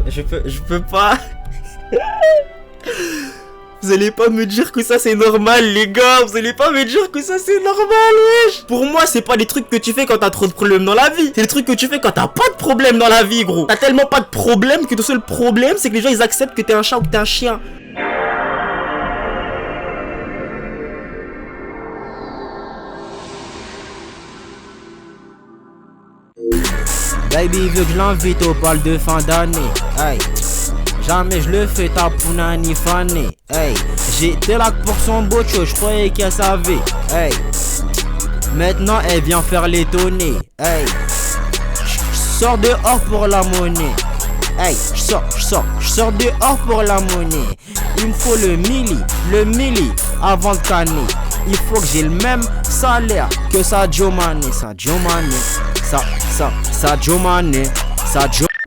Je peux pas. Vous allez pas me dire que ça c'est normal, les gars. Vous allez pas me dire que ça c'est normal, wesh. Pour moi, c'est pas des trucs que tu fais quand t'as trop de problèmes dans la vie. C'est des trucs que tu fais quand t'as pas de problème dans la vie, gros. T'as tellement pas de problème que ton seul problème, c'est que les gens ils acceptent que t'es un chat ou que t'es un chien. Baby veut que je l'invite au bal de fin d'année. Hey. Jamais je le fais, ta pouna ni fané. Hey, j'étais là pour son bocho, je croyais qu'elle savait. Hey, maintenant elle vient faire l'étonner. Hey, j'sors dehors pour la monnaie. Hey, j'sors dehors pour la monnaie. Il me faut le milli avant de canner. Il faut que j'ai le même salaire que Sadio Mané. Sadio Mané.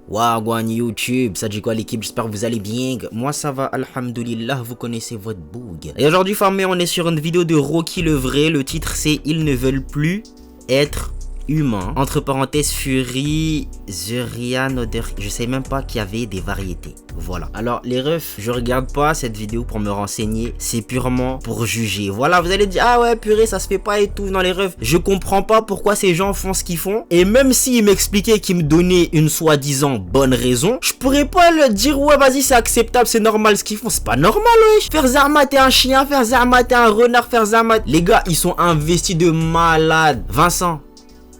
Wagwan YouTube, ça dit quoi l'équipe, j'espère que vous allez bien. Moi ça va, alhamdoulilah, vous connaissez votre boug. Et aujourd'hui famille, on est sur une vidéo de Rocky le vrai. Le titre c'est Ils ne veulent plus être humains. Entre parenthèses Fury, Zurian, Oder. Je sais même pas qu'il y avait des variétés. Voilà. Alors les refs, je regarde pas cette vidéo pour me renseigner. C'est purement pour juger. Voilà, vous allez dire ah ouais purée ça se fait pas et tout. Non les refs, je comprends pas pourquoi ces gens font ce qu'ils font. Et même s'ils m'expliquaient qu'ils me donnaient une soi-disant bonne raison, je pourrais pas leur dire ouais vas-y c'est acceptable, c'est normal ce qu'ils font. C'est pas normal wesh. Faire Zermatt t'es un chien, faire Zermatt t'es un renard, faire Zermatt. Les gars ils sont investis de malade. Vincent,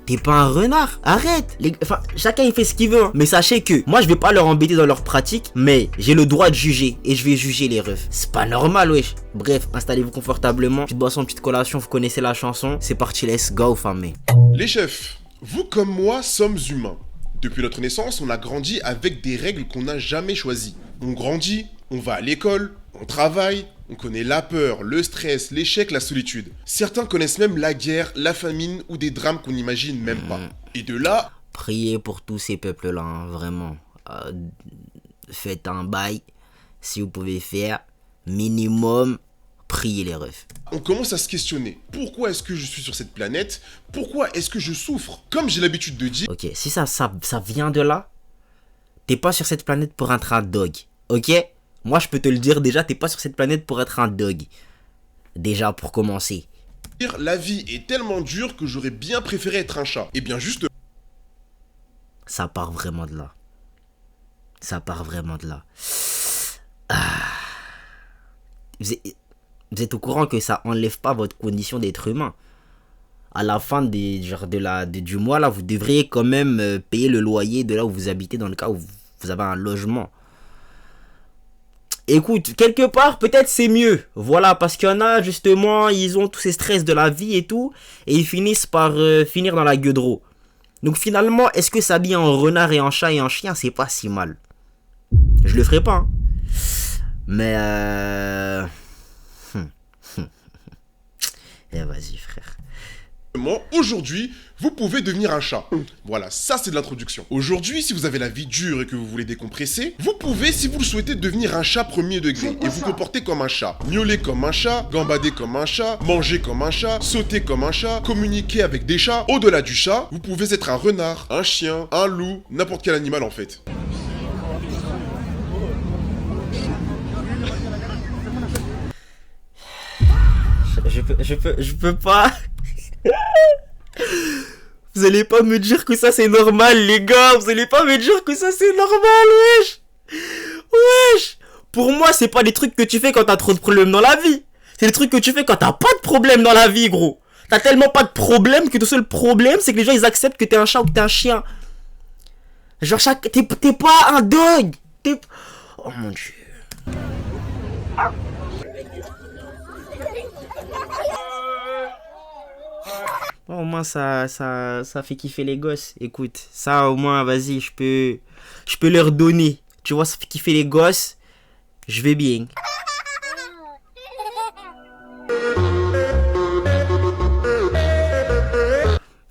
t'es pas un renard, arrête. Enfin, chacun il fait ce qu'il veut, hein. Mais sachez que moi je vais pas leur embêter dans leur pratique, mais j'ai le droit de juger et je vais juger les refs. C'est pas normal wesh. Bref, installez-vous confortablement, petite boisson, petite collation, vous connaissez la chanson. C'est parti, let's go famille. Les chefs, vous comme moi sommes humains. Depuis notre naissance, on a grandi avec des règles qu'on n'a jamais choisies. On grandit, on va à l'école, on travaille, on connaît la peur, le stress, l'échec, la solitude. Certains connaissent même la guerre, la famine ou des drames qu'on n'imagine même pas. Et de là... Priez pour tous ces peuples-là, hein, vraiment. Faites un bail, si vous pouvez faire, minimum, priez les refs. On commence à se questionner. Pourquoi est-ce que je suis sur cette planète? Pourquoi est-ce que je souffre? Comme j'ai l'habitude de dire... Ok, si ça vient de là, t'es pas sur cette planète pour être un dog, ok? Moi, je peux te le dire déjà, t'es pas sur cette planète pour être un dog. Déjà, pour commencer. La vie est tellement dure que j'aurais bien préféré être un chat. Et bien juste... Ça part vraiment de là. Ça part vraiment de là. Ah. Vous êtes au courant que ça enlève pas votre condition d'être humain. À la fin du mois, là, vous devriez quand même payer le loyer de là où vous habitez dans le cas où vous avez un logement. Écoute, quelque part, peut-être c'est mieux. Voilà, parce qu'il y en a, justement, ils ont tous ces stress de la vie et tout. Et ils finissent par finir dans la gueule de roue. Donc finalement, est-ce que s'habiller en renard et en chat et en chien, c'est pas si mal? Je le ferai pas. Hein. Mais Eh vas-y, frère. Aujourd'hui, vous pouvez devenir un chat. Voilà, ça c'est de l'introduction. Aujourd'hui, si vous avez la vie dure et que vous voulez décompresser, vous pouvez, si vous le souhaitez, devenir un chat premier degré et vous comporter comme un chat. Miauler comme un chat, gambader comme un chat, manger comme un chat, sauter comme un chat, communiquer avec des chats. Au-delà du chat, vous pouvez être un renard, un chien, un loup, n'importe quel animal en fait. Je peux pas. Vous allez pas me dire que ça c'est normal les gars. Vous allez pas me dire que ça c'est normal wesh. Wesh. Pour moi c'est pas des trucs que tu fais quand t'as trop de problèmes dans la vie. C'est des trucs que tu fais quand t'as pas de problème dans la vie gros. T'as tellement pas de problème que ton seul problème c'est que les gens ils acceptent que t'es un chat ou que t'es un chien. Genre t'es pas un dog. Oh mon dieu. Au moins ça fait kiffer les gosses. Écoute, ça au moins vas-y, je peux leur donner. Tu vois, ça fait kiffer les gosses. Je vais bien.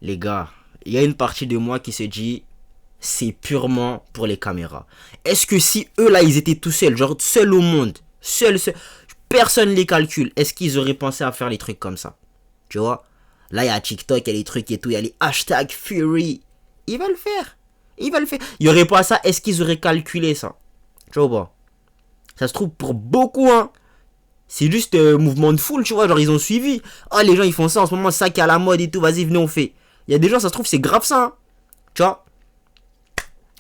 Les gars, il y a une partie de moi qui se dit c'est purement pour les caméras. Est-ce que si eux là ils étaient tout seuls, genre seuls au monde, seuls, personne les calcule, est-ce qu'ils auraient pensé à faire les trucs comme ça? Tu vois? Là, il y a TikTok, il y a les trucs et tout, il y a les hashtags Fury. Ils veulent faire. Il va le faire. Il y aurait pas ça, est-ce qu'ils auraient calculé ça? Tu vois pas? Ça se trouve pour beaucoup, hein. C'est juste mouvement de foule, tu vois, genre ils ont suivi. Ah, les gens ils font ça en ce moment, ça qui est à la mode et tout, vas-y, venez, on fait. Il y a des gens, ça se trouve, c'est grave ça, hein. Tu vois?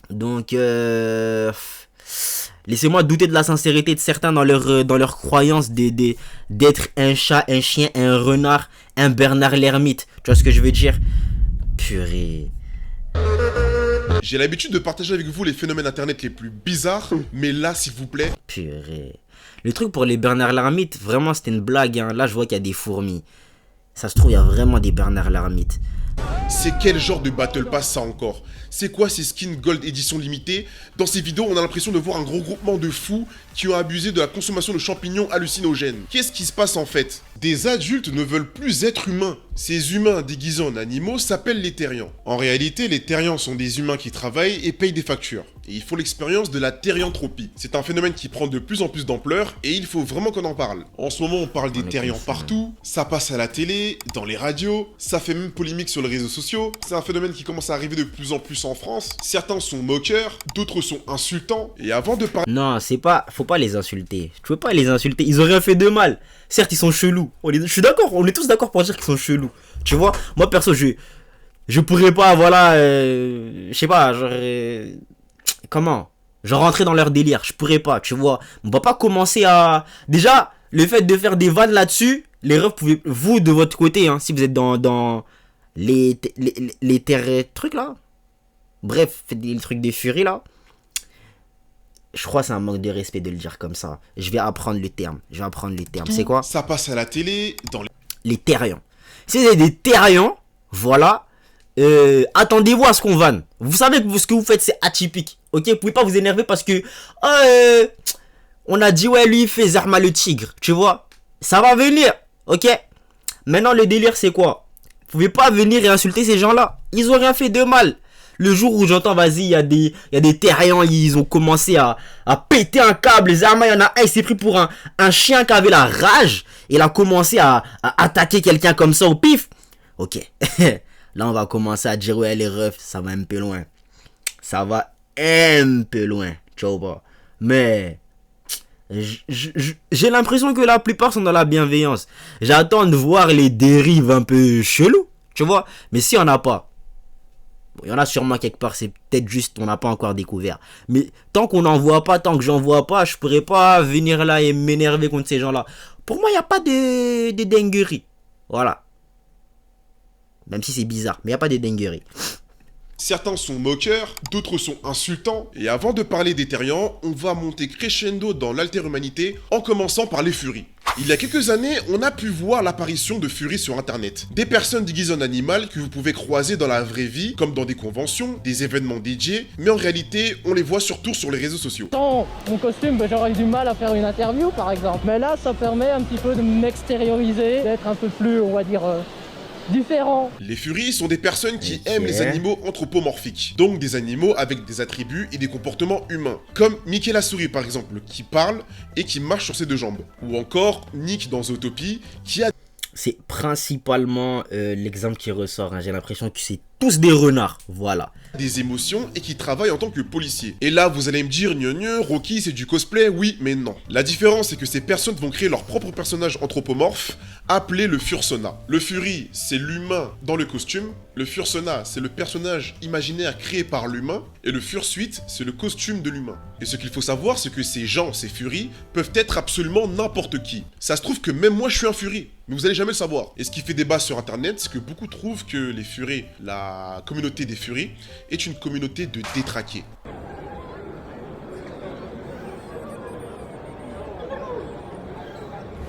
Donc, laissez-moi douter de la sincérité de certains dans leur croyance d'être un chat, un chien, un renard, un Bernard l'ermite. Tu vois ce que je veux dire? Purée. J'ai l'habitude de partager avec vous les phénomènes internet les plus bizarres, mais là, s'il vous plaît... Purée. Le truc pour les Bernard l'ermite, vraiment, c'était une blague, hein. Là, je vois qu'il y a des fourmis. Ça se trouve, il y a vraiment des Bernard l'ermite. C'est quel genre de Battle Pass ça encore? C'est quoi ces skins Gold édition limitée? Dans ces vidéos, on a l'impression de voir un gros groupement de fous qui ont abusé de la consommation de champignons hallucinogènes. Qu'est-ce qui se passe en fait? Des adultes ne veulent plus être humains. Ces humains déguisés en animaux s'appellent les terriens. En réalité, les terriens sont des humains qui travaillent et payent des factures. Et ils font l'expérience de la terrianthropie. C'est un phénomène qui prend de plus en plus d'ampleur et il faut vraiment qu'on en parle. En ce moment, on parle des terriens partout, ça passe à la télé, dans les radios, ça fait même polémique sur les réseaux sociaux. C'est un phénomène qui commence à arriver de plus en plus en France. Certains sont moqueurs, d'autres sont insultants. Et avant de parler... Non, c'est pas... Faut pas les insulter. Tu peux pas les insulter. Ils ont rien fait de mal. Certes, ils sont chelous. Je suis d'accord. On est tous d'accord pour dire qu'ils sont chelous. Tu vois, moi perso, je pourrais pas, voilà... je sais pas, genre... comment? Genre rentrer dans leur délire. Je pourrais pas, tu vois. On va pas commencer à... Déjà, le fait de faire des vannes là-dessus, les refs, vous, de votre côté, hein, si vous êtes dans les terres... trucs là. Bref, faites des trucs des furies là. Je crois que c'est un manque de respect de le dire comme ça. Je vais apprendre le terme. C'est quoi? Ça passe à la télé, dans les terriens. Si vous avez des terriens, voilà. Attendez-vous à ce qu'on vanne. Vous savez que ce que vous faites, c'est atypique. Ok? Vous pouvez pas vous énerver parce que... on a dit, ouais, lui, il fait Zarma le tigre. Tu vois? Ça va venir. Ok? Maintenant, le délire, c'est quoi? Vous pouvez pas venir et insulter ces gens-là. Ils ont rien fait de mal. Le jour où j'entends, vas-y, il y a des terriens, ils ont commencé à péter un câble. Zarma, il y en a un, il s'est pris pour un chien qui avait la rage. Il a commencé à attaquer quelqu'un comme ça au pif. Ok. Là, on va commencer à dire, ouais, les refs, ça va un peu loin. Ça va un peu loin. Tu vois. Mais j'ai l'impression que la plupart sont dans la bienveillance. J'attends de voir les dérives un peu chelous. Tu vois. Mais si on n'a pas. Il y en a sûrement quelque part, c'est peut-être juste on n'a pas encore découvert. Mais tant qu'on n'en voit pas, tant que j'en vois pas, je pourrais pas venir là et m'énerver contre ces gens-là. Pour moi, il n'y a pas de dinguerie. Voilà. Même si c'est bizarre, mais il n'y a pas de dinguerie. Certains sont moqueurs, d'autres sont insultants. Et avant de parler des terriens, on va monter crescendo dans l'alter-humanité en commençant par les furies. Il y a quelques années, on a pu voir l'apparition de furies sur internet. Des personnes déguisées en animal que vous pouvez croiser dans la vraie vie, comme dans des conventions, des événements dédiés, mais en réalité, on les voit surtout sur les réseaux sociaux. Sans mon costume, j'aurais eu du mal à faire une interview par exemple. Mais là, ça permet un petit peu de m'extérioriser, d'être un peu plus, on va dire... différents. Les furies sont des personnes qui aiment les animaux anthropomorphiques, donc des animaux avec des attributs et des comportements humains, comme Mickey la souris par exemple, qui parle et qui marche sur ses deux jambes, ou encore Nick dans Zootopie, qui a... C'est principalement l'exemple qui ressort, hein. J'ai l'impression que c'est tous des renards, voilà. Des émotions et qui travaillent en tant que policier. Et là, vous allez me dire, gneu, Rocky, c'est du cosplay, oui, mais non. La différence, c'est que ces personnes vont créer leur propre personnage anthropomorphe, appelé le Fursona. Le Fury, c'est l'humain dans le costume. Le Fursona, c'est le personnage imaginaire créé par l'humain. Et le Fursuit, c'est le costume de l'humain. Et ce qu'il faut savoir, c'est que ces gens, ces Furies, peuvent être absolument n'importe qui. Ça se trouve que même moi, je suis un Fury. Mais vous allez jamais le savoir. Et ce qui fait débat sur internet, c'est que beaucoup trouvent que les Furies, la communauté des Furies, est une communauté de détraqués.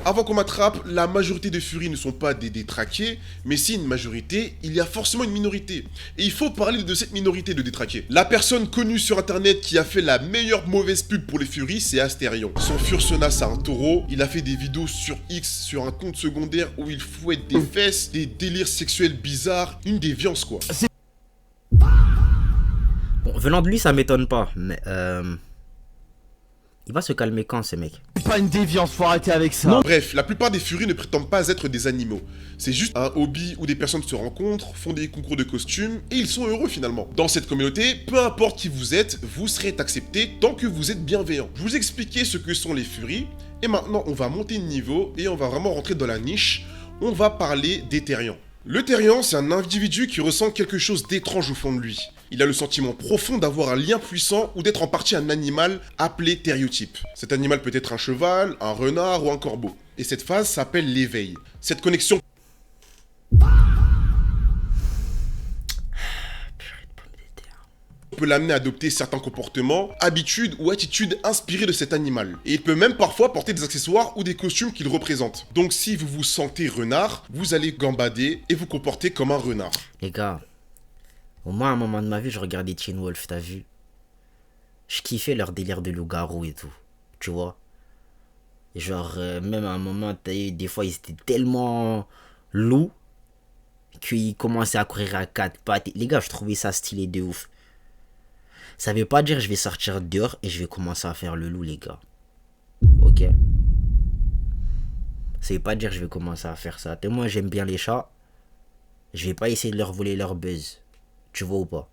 Avant qu'on m'attrape, la majorité des furies ne sont pas des détraqués, mais si une majorité, il y a forcément une minorité. Et il faut parler de cette minorité de détraqués. La personne connue sur internet qui a fait la meilleure mauvaise pub pour les furies, c'est Astérion. Son Fursona, c'est un taureau. Il a fait des vidéos sur X, sur un compte secondaire où il fouette des fesses, des délires sexuels bizarres, une déviance quoi. Bon, venant de lui, ça m'étonne pas, mais Il va se calmer quand, ce mec? Pas une déviance, faut arrêter avec ça. Bref, la plupart des furies ne prétendent pas être des animaux. C'est juste un hobby où des personnes se rencontrent, font des concours de costumes et ils sont heureux finalement. Dans cette communauté, peu importe qui vous êtes, vous serez accepté tant que vous êtes bienveillant. Je vous ai expliqué ce que sont les furies et maintenant on va monter de niveau et on va vraiment rentrer dans la niche. On va parler des terriens. Le terrien, c'est un individu qui ressent quelque chose d'étrange au fond de lui. Il a le sentiment profond d'avoir un lien puissant ou d'être en partie un animal appelé thériotype. Cet animal peut être un cheval, un renard ou un corbeau. Et cette phase s'appelle l'éveil. Cette connexion peut l'amener à adopter certains comportements, habitudes ou attitudes inspirées de cet animal. Et il peut même parfois porter des accessoires ou des costumes qu'il représente. Donc si vous vous sentez renard, vous allez gambader et vous comporter comme un renard. Les gars, au moins à un moment de ma vie, je regardais Teen Wolf, t'as vu? Je kiffais leur délire de loup-garou et tout, tu vois? Et genre, même à un moment, des fois, ils étaient tellement loups qu'ils commençaient à courir à quatre pattes. Les gars, je trouvais ça stylé de ouf. Ça veut pas dire je vais sortir dehors et je vais commencer à faire le loup, les gars. Ok? Ça veut pas dire je vais commencer à faire ça. Moi, j'aime bien les chats. Je vais pas essayer de leur voler leur buzz. Tu vois ou pas?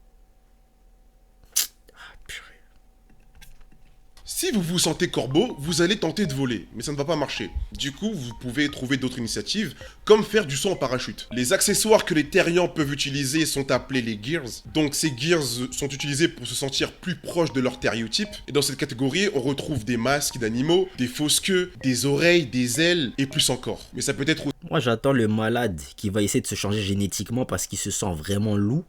Si vous vous sentez corbeau, vous allez tenter de voler, mais ça ne va pas marcher. Du coup, vous pouvez trouver d'autres initiatives, comme faire du saut en parachute. Les accessoires que les terriens peuvent utiliser sont appelés les gears. Donc ces gears sont utilisés pour se sentir plus proche de leur thériotype. Et dans cette catégorie, on retrouve des masques d'animaux, des fausses queues, des oreilles, des ailes, et plus encore. Mais ça peut être... Moi, j'attends le malade qui va essayer de se changer génétiquement parce qu'il se sent vraiment loup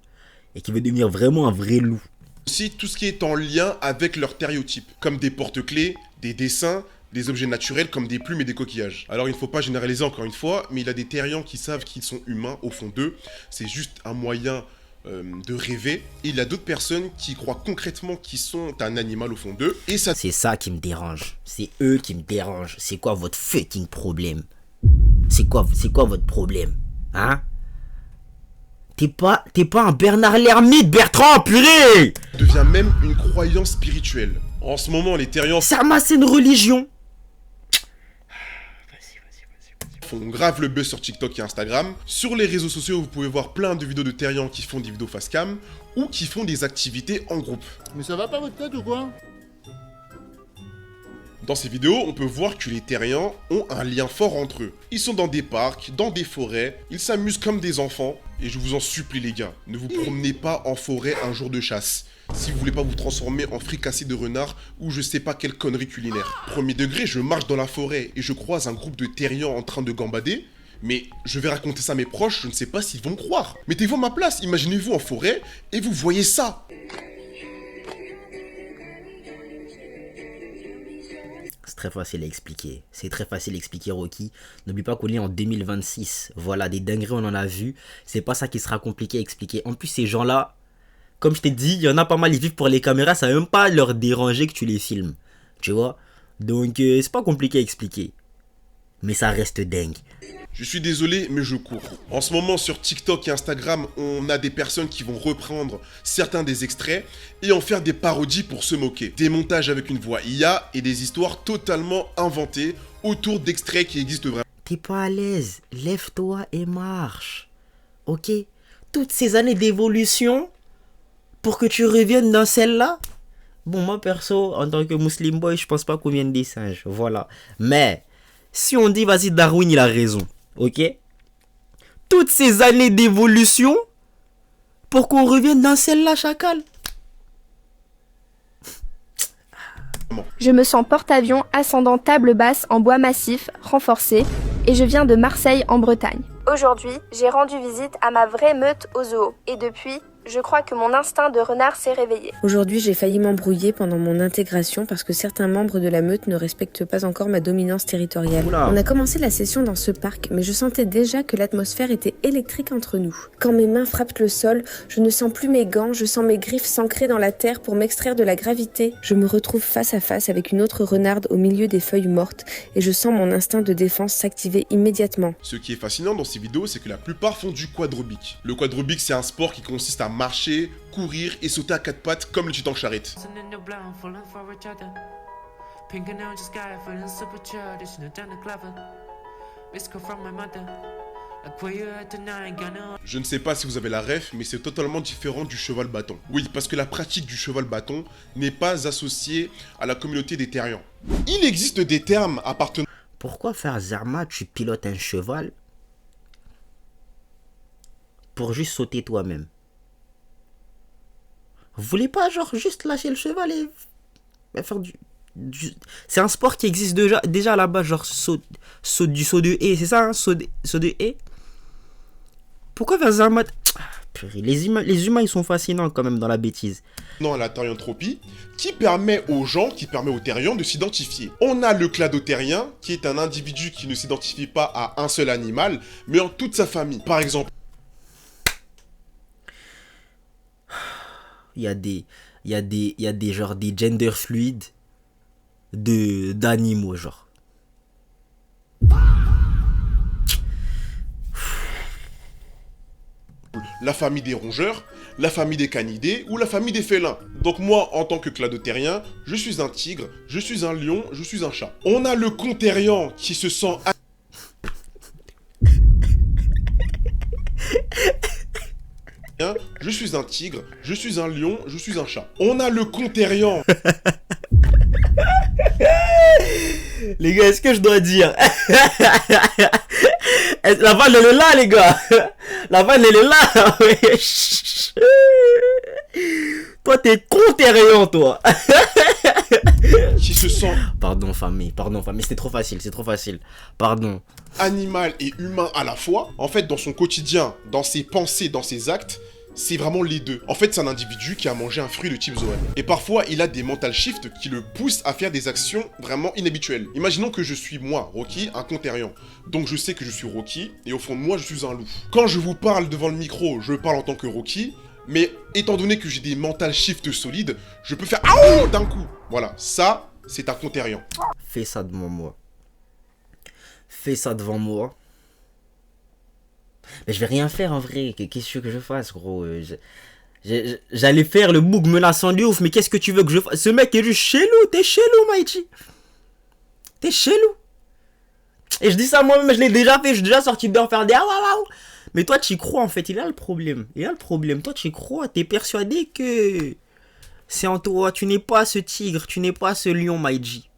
et qui veut devenir vraiment un vrai loup. Aussi tout ce qui est en lien avec leur thériotype, comme des porte-clés, des dessins, des objets naturels comme des plumes et des coquillages. Alors il ne faut pas généraliser encore une fois, mais il y a des terriens qui savent qu'ils sont humains au fond d'eux, c'est juste un moyen de rêver, et il y a d'autres personnes qui croient concrètement qu'ils sont un animal au fond d'eux, et ça... C'est ça qui me dérange, c'est eux qui me dérangent, c'est quoi votre fucking problème? C'est quoi votre problème? Hein? T'es pas un Bernard Lermite, Bertrand, purée! Devient même une croyance spirituelle. En ce moment, les terriens c'est une religion. font grave le buzz sur TikTok et Instagram. Sur les réseaux sociaux, vous pouvez voir plein de vidéos de terriens qui font des vidéos face cam ou qui font des activités en groupe. Mais ça va pas votre tête ou quoi? Dans ces vidéos, on peut voir que les terriens ont un lien fort entre eux. Ils sont dans des parcs, dans des forêts, ils s'amusent comme des enfants. Et je vous en supplie les gars, ne vous promenez pas en forêt un jour de chasse. Si vous voulez pas vous transformer en fricassé de renard ou je sais pas quelle connerie culinaire. Premier degré, je marche dans la forêt et je croise un groupe de terriens en train de gambader. Mais je vais raconter ça à mes proches, je ne sais pas s'ils vont me croire. Mettez-vous à ma place, imaginez-vous en forêt et vous voyez ça. C'est très facile à expliquer. C'est très facile à expliquer, Rocky. N'oublie pas qu'on est en 2026. Voilà, des dingueries, on en a vu. C'est pas ça qui sera compliqué à expliquer. En plus, ces gens-là, comme je t'ai dit, il y en a pas mal, ils vivent pour les caméras. Ça va même pas leur déranger que tu les filmes. Tu vois? Donc, c'est pas compliqué à expliquer. Mais ça reste dingue. Je suis désolé, mais je cours. En ce moment, sur TikTok et Instagram, on a des personnes qui vont reprendre certains des extraits et en faire des parodies pour se moquer. Des montages avec une voix IA et des histoires totalement inventées autour d'extraits qui existent vraiment. T'es pas à l'aise, lève-toi et marche. Ok? Toutes ces années d'évolution pour que tu reviennes dans celle-là? Bon, moi perso, en tant que Muslim boy, je pense pas qu'on vienne des singes. Voilà. Mais, si on dit, vas-y, Darwin, il a raison. Ok? Toutes ces années d'évolution pour qu'on revienne dans celle-là, chacal. Je me sens porte-avions ascendant table basse en bois massif, renforcé, et je viens de Marseille en Bretagne. Aujourd'hui, j'ai rendu visite à ma vraie meute au zoo, et depuis, je crois que mon instinct de renard s'est réveillé. Aujourd'hui, j'ai failli m'embrouiller pendant mon intégration parce que certains membres de la meute ne respectent pas encore ma dominance territoriale. Oula. On a commencé la session dans ce parc, mais je sentais déjà que l'atmosphère était électrique entre nous. Quand mes mains frappent le sol, je ne sens plus mes gants, je sens mes griffes s'ancrer dans la terre pour m'extraire de la gravité. Je me retrouve face à face avec une autre renarde au milieu des feuilles mortes et je sens mon instinct de défense s'activer immédiatement. Ce qui est fascinant dans ces vidéos, c'est que la plupart font du quadrubique. Le quadrubique, c'est un sport qui consiste à marcher, courir et sauter à quatre pattes comme le titan charrette. Je ne sais pas si vous avez la ref, mais c'est totalement différent du cheval bâton. Oui, parce que la pratique du cheval bâton n'est pas associée à la communauté des terriens. Il existe des termes appartenant... Pourquoi faire Zarma, tu pilotes un cheval pour juste sauter toi-même? Vous voulez pas genre juste lâcher le cheval et faire C'est un sport qui existe déjà à la base, genre saut du saut de haie, c'est ça, hein, saut de haie. Pourquoi faire Zarma? Les humains ils sont fascinants quand même dans la bêtise. Non, la therianthropie, qui permet aux terriens de s'identifier. On a le cladotérien, qui est un individu qui ne s'identifie pas à un seul animal, mais en toute sa famille. Par exemple, il y a des genre des gender fluides d'animaux genre. la famille des rongeurs, la famille des canidés ou la famille des félins. Donc moi, en tant que cladotérien, je suis un tigre, je suis un lion, je suis un chat. On a le contérian qui se sent... Je suis un tigre, je suis un lion, je suis un chat. On a le contérian. Les gars, est-ce que je dois dire? La vanne, elle est là, les gars. La vanne, elle est là. Toi, t'es contérian, toi. Qui se sent... Pardon, famille, c'était trop facile, pardon. Animal et humain à la fois. En fait, dans son quotidien, dans ses pensées, dans ses actes, c'est vraiment les deux. En fait, c'est un individu qui a mangé un fruit de type Zoan. Et parfois, il a des mental shifts qui le poussent à faire des actions vraiment inhabituelles. Imaginons que je suis, moi, Rocky, un contérian. Donc je sais que je suis Rocky, et au fond de moi, je suis un loup. Quand je vous parle devant le micro, je parle en tant que Rocky, mais étant donné que j'ai des mental shifts solides, je peux faire AOU d'un coup. Voilà, ça, c'est un contérian. Fais ça devant moi. Fais ça devant moi. Mais je vais rien faire en vrai. Qu'est-ce que je fasse, gros? J'allais faire le boug menaçant de ouf, mais qu'est-ce que tu veux que je fasse? Ce mec est juste chelou. T'es chelou, Maïchi. T'es chelou. Et je dis ça moi-même, je l'ai déjà fait. Je suis déjà sorti d'en faire des ah waouh. Mais toi, tu y crois en fait. Il a le problème. Toi, tu y crois. T'es persuadé que c'est en toi. Tu n'es pas ce tigre. Tu n'es pas ce lion, Maïchi.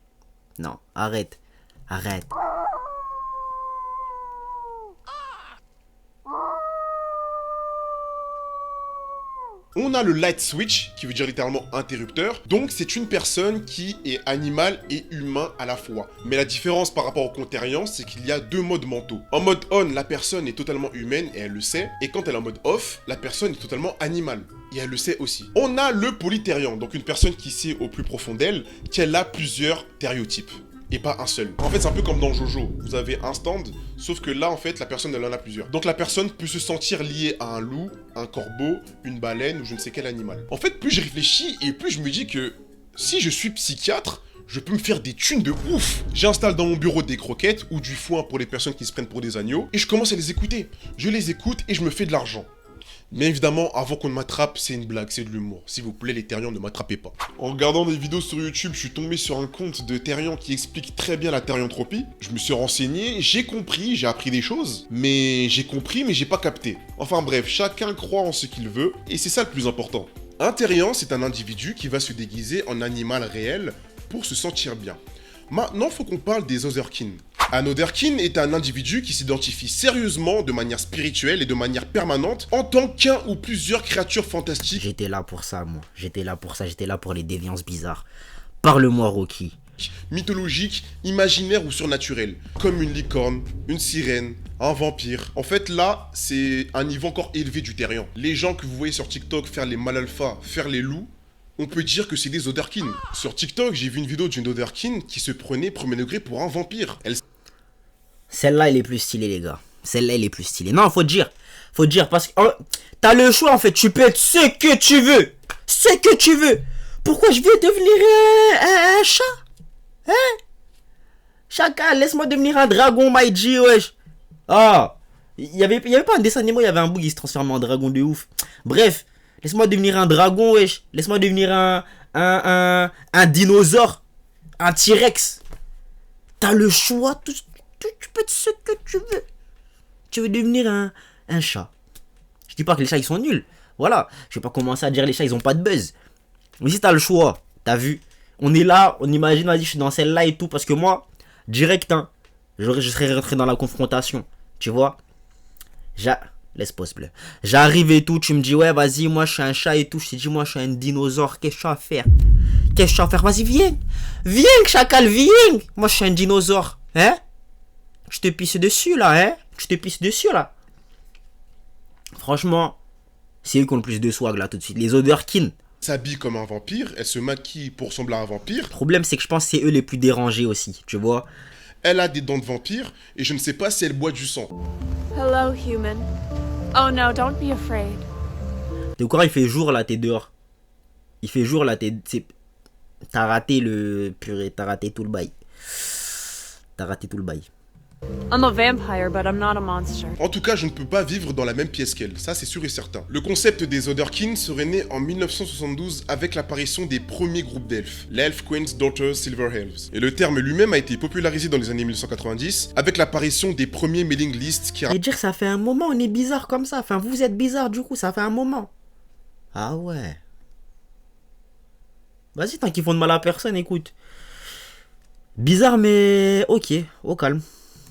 Non, arrête. On a le light switch, qui veut dire littéralement interrupteur. Donc, c'est une personne qui est animal et humain à la fois. Mais la différence par rapport au contérian, c'est qu'il y a deux modes mentaux. En mode on, la personne est totalement humaine et elle le sait. Et quand elle est en mode off, la personne est totalement animale. Et elle le sait aussi. On a le polythérian, donc une personne qui sait au plus profond d'elle qu'elle a plusieurs thériotypes. Et pas un seul. En fait, c'est un peu comme dans Jojo. Vous avez un stand, sauf que là, en fait, la personne, elle en a plusieurs. Donc la personne peut se sentir liée à un loup, un corbeau, une baleine ou je ne sais quel animal. En fait, plus je réfléchis et plus je me dis que si je suis psychiatre, je peux me faire des thunes de ouf. J'installe dans mon bureau des croquettes ou du foin pour les personnes qui se prennent pour des agneaux et je commence à les écouter. Je les écoute et je me fais de l'argent. Bien évidemment, avant qu'on ne m'attrape, c'est une blague, c'est de l'humour. S'il vous plaît, les terriens, ne m'attrapez pas. En regardant des vidéos sur YouTube, je suis tombé sur un compte de terriens qui explique très bien la therianthropie. Je me suis renseigné, j'ai compris, j'ai appris des choses, mais j'ai pas capté. Enfin bref, chacun croit en ce qu'il veut, et c'est ça le plus important. Un terrien, c'est un individu qui va se déguiser en animal réel pour se sentir bien. Maintenant, faut qu'on parle des Otherkin. Un Otherkin est un individu qui s'identifie sérieusement, de manière spirituelle et de manière permanente, en tant qu'un ou plusieurs créatures fantastiques. J'étais là pour ça, moi. J'étais là pour les déviances bizarres. Parle-moi, Rocky. Mythologiques, imaginaires ou surnaturels. Comme une licorne, une sirène, un vampire. En fait, là, c'est un niveau encore élevé du terrien. Les gens que vous voyez sur TikTok faire les mal alpha, faire les loups, on peut dire que c'est des Otherkin. Sur TikTok, j'ai vu une vidéo d'une Otherkin qui se prenait premier degré pour un vampire. Celle-là, elle est plus stylée, les gars. Celle-là, elle est plus stylée. Non, faut dire, parce que t'as le choix, en fait. Tu peux être ce que tu veux. Ce que tu veux. Pourquoi je vais devenir un chat? Hein? Chacun, laisse-moi devenir un dragon, Maïji, wesh. Ah, il y avait pas un dessin animé, il y avait un bout qui se transformait en dragon de ouf. Bref, laisse-moi devenir un dragon, wesh. Laisse-moi devenir un dinosaure. un T-Rex. T'as le choix, tu peux être ce que tu veux. Tu veux devenir un chat. Je dis pas que les chats ils sont nuls. Voilà, je vais pas commencer à dire les chats ils ont pas de buzz. Mais si t'as le choix, t'as vu, on est là, on imagine, vas-y, je suis dans celle-là et tout, parce que moi, direct, hein, je serais rentré dans la confrontation, tu vois. Laisse pause bleu. J'arrive et tout, tu me dis, ouais, vas-y, moi je suis un chat et tout, je te dis, moi je suis un dinosaure, qu'est-ce que je suis à faire? Qu'est-ce que je suis à faire? Vas-y, viens, chacal, viens. Moi je suis un dinosaure, hein? Tu te pisses dessus là, hein? Tu te pisses dessus là. Franchement, c'est eux qui ont le plus de swag là tout de suite. Les Otherkin. S'habille comme un vampire, elle se maquille pour ressembler à un vampire. Le problème c'est que je pense que c'est eux les plus dérangés aussi, tu vois. Elle a des dents de vampire et je ne sais pas si elle boit du sang. Hello, human. Oh no, don't be afraid. De quoi il fait jour là, t'es dehors. Il fait jour là, t'as raté le purée, t'as raté tout le bail. T'as raté tout le bail. I'm a vampire, but I'm not a monster. En tout cas, je ne peux pas vivre dans la même pièce qu'elle, ça c'est sûr et certain. Le concept des Otherkin serait né en 1972 avec l'apparition des premiers groupes d'elfes, l'Elf Queen's Daughters Silver Elves. Et le terme lui-même a été popularisé dans les années 1990 avec l'apparition des premiers mailing lists qui... Et dire ça fait un moment, on est bizarre comme ça. Enfin, vous êtes bizarre du coup, ça fait un moment. Ah ouais. Vas-y, tant qu'ils font de mal à personne, écoute. Bizarre mais ok, au calme.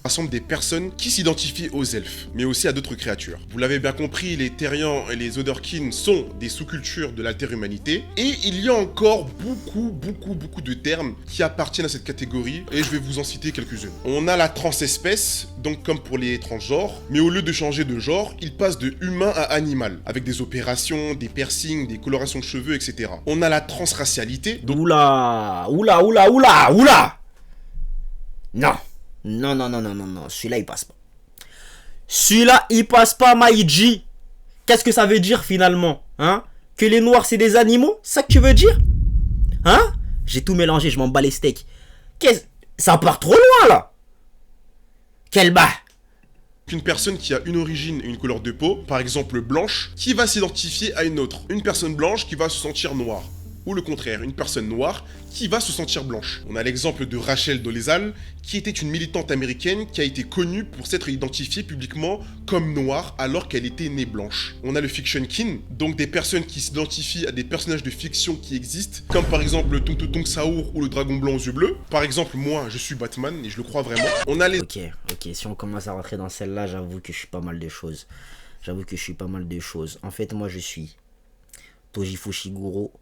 Rassemble des personnes qui s'identifient aux elfes, mais aussi à d'autres créatures. Vous l'avez bien compris, les Terriens et les Otherkin sont des sous-cultures de l'alter-humanité, et il y a encore beaucoup de termes qui appartiennent à cette catégorie, et je vais vous en citer quelques-unes. On a la transespèce, donc comme pour les transgenres, mais au lieu de changer de genre, ils passent de humain à animal, avec des opérations, des piercings, des colorations de cheveux, etc. On a la transracialité, donc... Oula. Non, celui-là il passe pas. Celui-là il passe pas, Maïji. Qu'est-ce que ça veut dire finalement, hein? Que les noirs c'est des animaux? C'est ça que tu veux dire? Hein? J'ai tout mélangé, je m'en bats les steaks. Ça part trop loin là. Quel bas. Une personne qui a une origine et une couleur de peau, par exemple blanche, qui va s'identifier à une autre. Une personne blanche qui va se sentir noire. Ou le contraire, une personne noire qui va se sentir blanche. On a l'exemple de Rachel Dolezal, qui était une militante américaine qui a été connue pour s'être identifiée publiquement comme noire alors qu'elle était née blanche. On a le fiction kin, donc des personnes qui s'identifient à des personnages de fiction qui existent, comme par exemple le Tung Tung Saour ou le dragon blanc aux yeux bleus. Par exemple, moi, je suis Batman et je le crois vraiment. On a les... Ok, si on commence à rentrer dans celle-là, j'avoue que je suis pas mal de choses. En fait, moi, je suis Toji Fushiguro,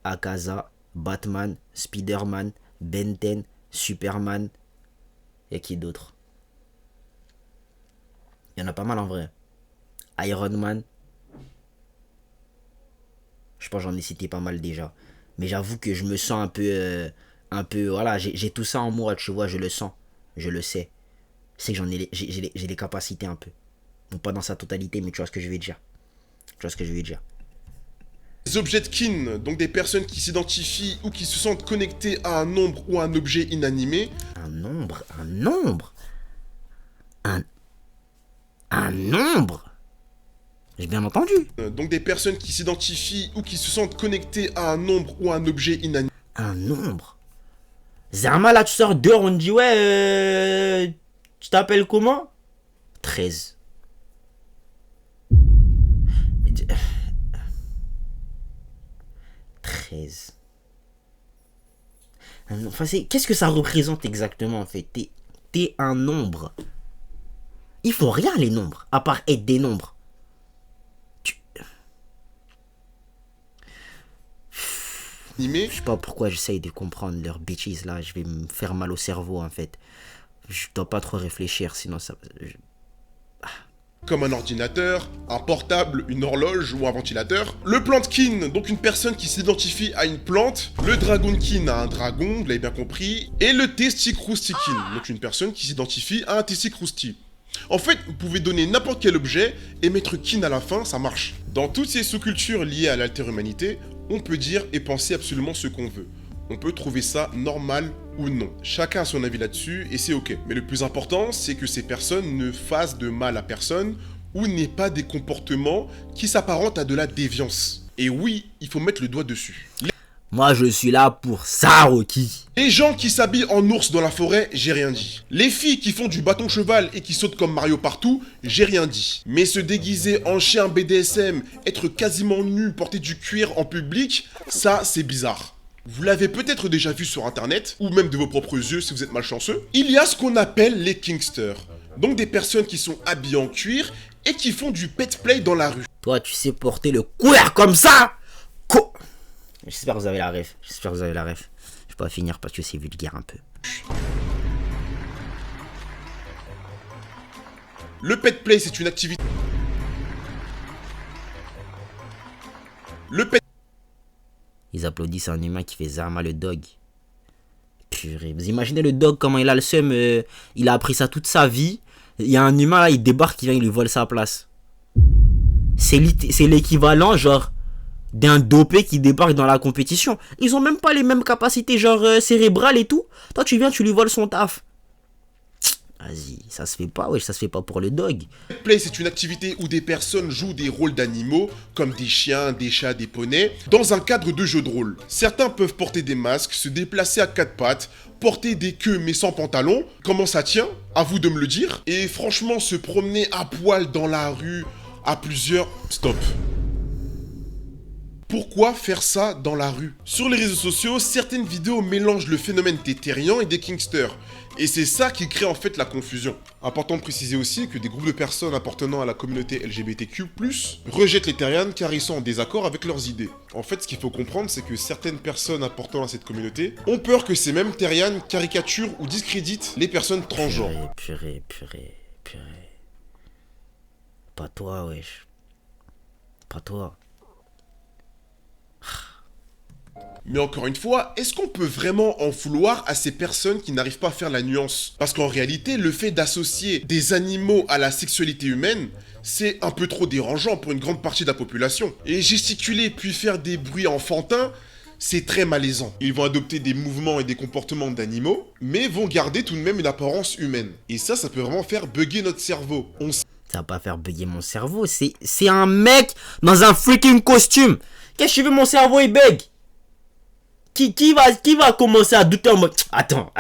Akaza, Batman, Spider-Man, Ben 10, Superman. Et qui d'autre? Il y en a pas mal en vrai. Iron Man. Je pense que j'en ai cité pas mal déjà. Mais j'avoue que je me sens un peu voilà, j'ai tout ça en moi, tu vois, je le sens. Je le sais. C'est que j'ai les capacités un peu. Non pas dans sa totalité, mais tu vois ce que je veux dire. Les objets de kin, donc des personnes qui s'identifient ou qui se sentent connectées à un nombre ou à un objet inanimé. Un nombre. J'ai bien entendu. Donc des personnes qui s'identifient ou qui se sentent connectées à un nombre ou à un objet inanimé. Un nombre. Zerma là tu sors dehors, on te dit ouais tu t'appelles comment? 13. 13. Enfin, qu'est-ce que ça représente exactement en fait? T'es un nombre. Ils font rien les nombres, à part être des nombres. Je sais pas pourquoi j'essaye de comprendre leurs bêtises là. Je vais me faire mal au cerveau en fait. Je dois pas trop réfléchir sinon ça... Comme un ordinateur, un portable, une horloge ou un ventilateur. Le plantkin, donc une personne qui s'identifie à une plante. Le dragonkin à un dragon, vous l'avez bien compris. Et le testicroustikin, donc une personne qui s'identifie à un testicrousti. En fait, vous pouvez donner n'importe quel objet et mettre kin à la fin, ça marche. Dans toutes ces sous-cultures liées à l'alter-humanité, on peut dire et penser absolument ce qu'on veut. On peut trouver ça normal ou non. Chacun a son avis là-dessus et c'est ok. Mais le plus important, c'est que ces personnes ne fassent de mal à personne ou n'aient pas des comportements qui s'apparentent à de la déviance. Et oui, il faut mettre le doigt dessus. Moi, je suis là pour ça, Rocky. Les gens qui s'habillent en ours dans la forêt, j'ai rien dit. Les filles qui font du bâton cheval et qui sautent comme Mario partout, j'ai rien dit. Mais se déguiser en chien BDSM, être quasiment nu, porter du cuir en public, ça, c'est bizarre. Vous l'avez peut-être déjà vu sur internet, ou même de vos propres yeux si vous êtes malchanceux. Il y a ce qu'on appelle les kinksters. Donc des personnes qui sont habillées en cuir et qui font du pet play dans la rue. Toi, tu sais porter le cuir comme ça? J'espère que vous avez la ref. J'espère que vous avez la ref. Je peux pas finir parce que c'est vulgaire un peu. Le pet play, c'est une activité... Ils applaudissent un humain qui fait Zama le dog. Purée, vous imaginez le dog, comment il a le seum, il a appris ça toute sa vie. Il y a un humain là, il débarque, il vient, il lui vole sa place. C'est l'équivalent, genre, d'un dopé qui débarque dans la compétition. Ils ont même pas les mêmes capacités, genre, cérébrales et tout. Toi, tu viens, tu lui voles son taf. Vas-y, ça se fait pas, wesh, ça se fait pas pour le dog. Play, c'est une activité où des personnes jouent des rôles d'animaux, comme des chiens, des chats, des poneys, dans un cadre de jeu de rôle. Certains peuvent porter des masques, se déplacer à quatre pattes, porter des queues mais sans pantalon. Comment ça tient? À vous de me le dire. Et franchement, se promener à poil dans la rue, à plusieurs... Stop. Pourquoi faire ça dans la rue? Sur les réseaux sociaux, certaines vidéos mélangent le phénomène des terriens et des kinksters. Et c'est ça qui crée en fait la confusion. Important de préciser aussi que des groupes de personnes appartenant à la communauté LGBTQ+, rejettent les terriens car ils sont en désaccord avec leurs idées. En fait, ce qu'il faut comprendre, c'est que certaines personnes appartenant à cette communauté ont peur que ces mêmes terriens caricaturent ou discréditent les personnes transgenres. Purée. Pas toi, wesh. Pas toi. Mais encore une fois, est-ce qu'on peut vraiment en vouloir à ces personnes qui n'arrivent pas à faire la nuance? Parce qu'en réalité, le fait d'associer des animaux à la sexualité humaine, c'est un peu trop dérangeant pour une grande partie de la population. Et gesticuler puis faire des bruits enfantins, c'est très malaisant. Ils vont adopter des mouvements et des comportements d'animaux, mais vont garder tout de même une apparence humaine. Et ça peut vraiment faire bugger notre cerveau. Ça va pas faire bugger mon cerveau, c'est un mec dans un freaking costume. Qu'est-ce que tu veux, mon cerveau il bug? Qui va commencer à douter en mode... Attends.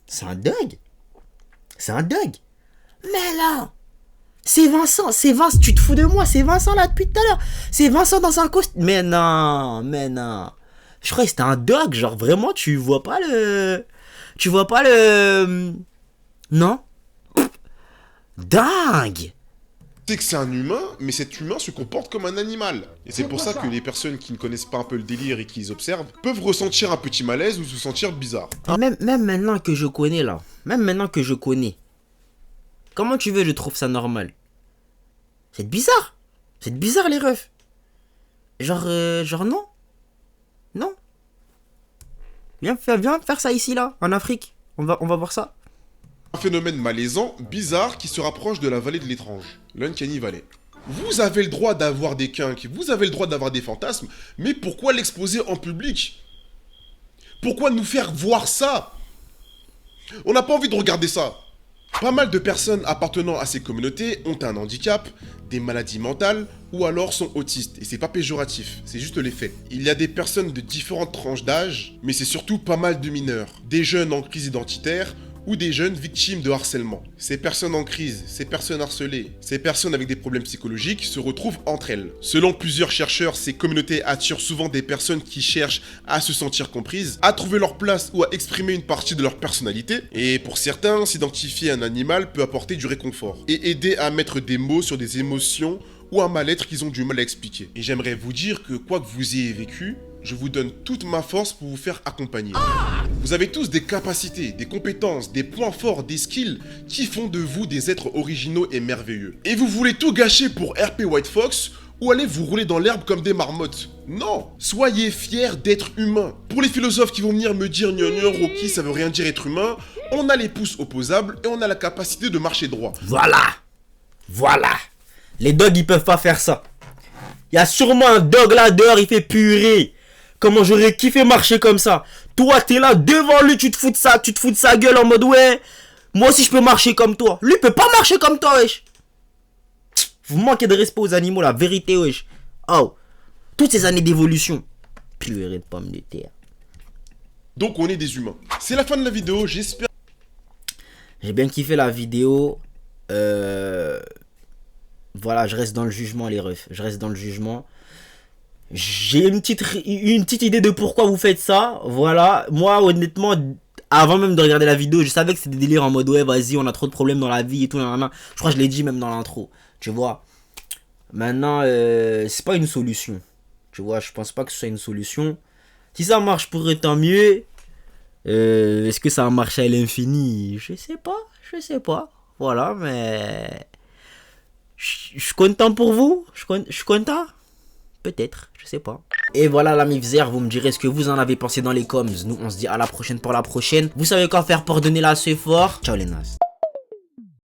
C'est un dog. Mais là, c'est Vincent. Tu te fous de moi. C'est Vincent là depuis tout à l'heure. C'est Vincent dans un costume. Mais non. Je croyais que c'était un dog. Genre vraiment, tu vois pas le... Non. Dingue. C'est que c'est un humain, mais cet humain se comporte comme un animal. Et c'est pour ça que les personnes qui ne connaissent pas un peu le délire et qui les observent peuvent ressentir un petit malaise ou se sentir bizarre. Même maintenant que je connais là, comment tu veux je trouve ça normal? C'est bizarre les refs. Genre non. Viens faire ça ici là, en Afrique. On va voir ça. Un phénomène malaisant, bizarre, qui se rapproche de la vallée de l'étrange, l'Uncanny Valley. Vous avez le droit d'avoir des kinks, vous avez le droit d'avoir des fantasmes, mais pourquoi l'exposer en public? Pourquoi nous faire voir ça? On n'a pas envie de regarder ça. Pas mal de personnes appartenant à ces communautés ont un handicap, des maladies mentales, ou alors sont autistes. Et c'est pas péjoratif, c'est juste les faits. Il y a des personnes de différentes tranches d'âge, mais c'est surtout pas mal de mineurs. Des jeunes en crise identitaire, ou des jeunes victimes de harcèlement. Ces personnes en crise, ces personnes harcelées, ces personnes avec des problèmes psychologiques se retrouvent entre elles. Selon plusieurs chercheurs, ces communautés attirent souvent des personnes qui cherchent à se sentir comprises, à trouver leur place ou à exprimer une partie de leur personnalité. Et pour certains, s'identifier à un animal peut apporter du réconfort et aider à mettre des mots sur des émotions ou un mal-être qu'ils ont du mal à expliquer. Et j'aimerais vous dire que quoi que vous ayez vécu, je vous donne toute ma force pour vous faire accompagner. Vous avez tous des capacités, des compétences, des points forts, des skills qui font de vous des êtres originaux et merveilleux. Et vous voulez tout gâcher pour RP White Fox ou aller vous rouler dans l'herbe comme des marmottes? Non! Soyez fiers d'être humain. Pour les philosophes qui vont venir me dire gnon Rocky, ça veut rien dire être humain, on a les pouces opposables et on a la capacité de marcher droit. Voilà. Les dogs ils peuvent pas faire ça. Il y a sûrement un dog là dehors, il fait purée. Comment j'aurais kiffé marcher comme ça. Toi, t'es là devant lui, tu te fous de sa gueule en mode ouais. Moi aussi, je peux marcher comme toi. Lui, peut pas marcher comme toi, wesh. Vous manquez de respect aux animaux, la vérité, wesh. Oh. toutes ces années d'évolution. Purée de pommes de terre. Donc on est des humains. C'est la fin de la vidéo, j'espère. J'ai bien kiffé la vidéo. Voilà, je reste dans le jugement les refs. Je reste dans le jugement. J'ai une petite idée de pourquoi vous faites ça. Voilà, moi honnêtement, avant même de regarder la vidéo, je savais que c'était des délires en mode ouais vas-y on a trop de problèmes dans la vie et tout. Nanana. Je crois que je l'ai dit même dans l'intro. Tu vois. Maintenant, c'est pas une solution. Tu vois, je pense pas que ce soit une solution. Si ça marche pour tant mieux. Est-ce que ça a marché à l'infini? Je sais pas. Voilà, mais je suis content pour vous. Je suis content. Peut-être, je sais pas. Et voilà l'ami Vzer, vous me direz ce que vous en avez pensé dans les coms. Nous on se dit à la prochaine pour la prochaine. Vous savez quoi faire pour donner là assez fort. Ciao les nazes.